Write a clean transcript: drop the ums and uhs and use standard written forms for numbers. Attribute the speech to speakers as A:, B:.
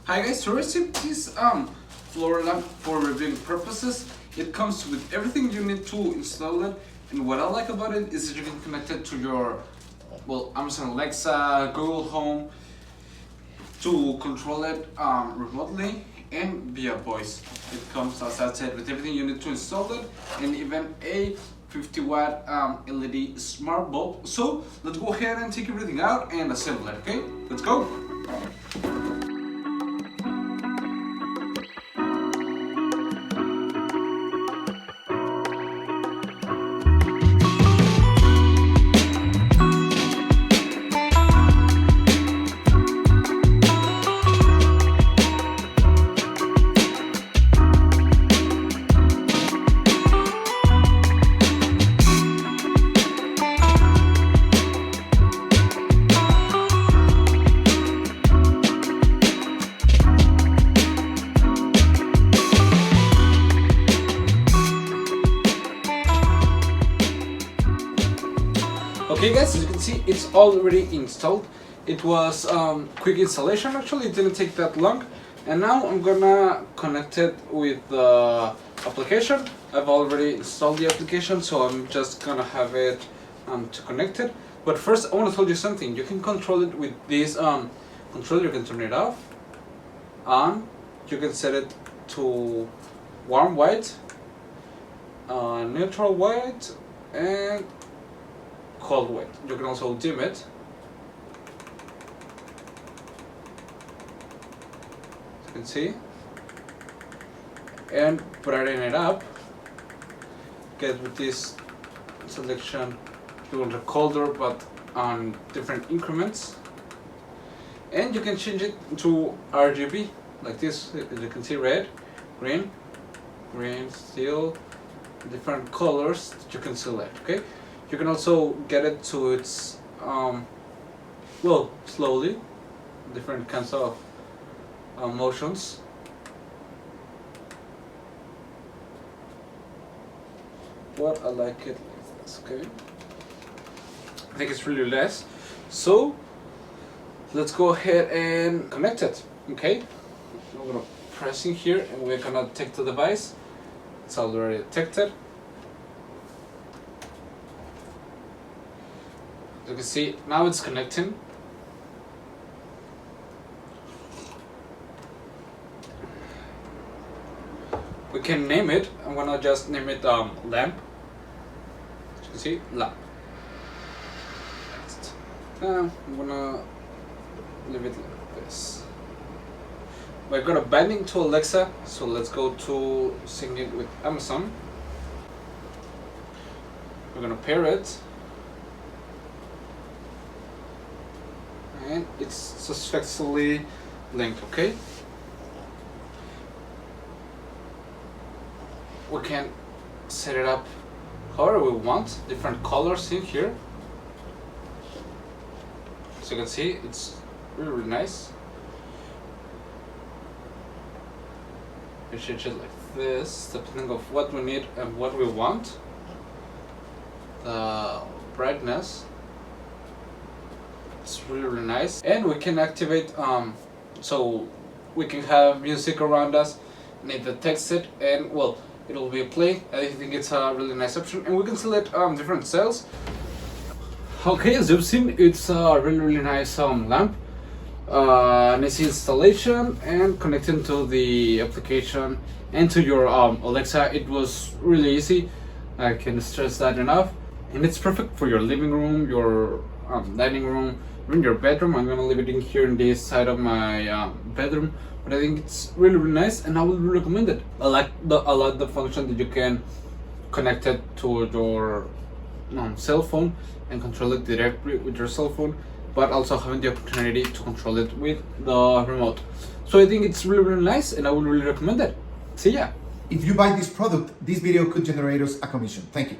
A: Hi guys, to receive this floor lamp for reviewing purposes, it comes with everything you need to install it, and what I like about it is that you can connect it to your, well, Amazon Alexa, Google Home, to control it remotely and via voice. It comes, as I said, with everything you need to install it, and even a 50-watt LED smart bulb. So let's go ahead and take everything out and assemble it, okay? Let's go! Okay guys, as you can see, it's already installed. It was quick installation, actually. It didn't take that long. And now I'm gonna connect it with the application. I've already installed the application, so I'm just gonna have it to connect it. But first I want to tell you something. You can control it with this controller. You can turn it off, on. You can set it to warm white, neutral white, and cold white. You can also dim it. As you can see, and brighten it up. Get with this selection, you want a colder but on different increments, and you can change it to RGB like this. As you can see, red, green, steel, different colors that you can select. Okay. You can also get it to its, well, slowly, different kinds of motions. But I like it like this, okay? I think it's really nice. So, let's go ahead and connect it, okay? I'm gonna press in here and we're gonna take the device. It's already detected. You can see now it's connecting. We can name it. I'm gonna just name it lamp. As you can see, lamp. Next. I'm gonna leave it like this. We're gonna binding to Alexa, so let's go to sync it with Amazon. We're gonna pair it. And it's successfully linked, okay? We can set it up however we want, different colors in here. So you can see, it's really, really nice. We change it like this, depending of what we need and what we want. The brightness. It's really, really nice, and we can activate so we can have music around us, and it detects it, and well, it'll be a play. I think it's a really nice option, and we can select different styles. Okay, as you've seen, it's a really, really nice lamp, nice installation, and connecting to the application and to your Alexa. It was really easy. I can stress that enough, and it's perfect for your living room, your dining room, in your bedroom. I'm gonna leave it in here in this side of my bedroom, but I think it's really, really nice, and I would recommend it. I like the function that you can connect it to your cell phone and control it directly with your cell phone, but also having the opportunity to control it with the remote. So I think it's really, really nice, and I would really recommend it. See ya.
B: If you buy this product, this video could generate us a commission. Thank you.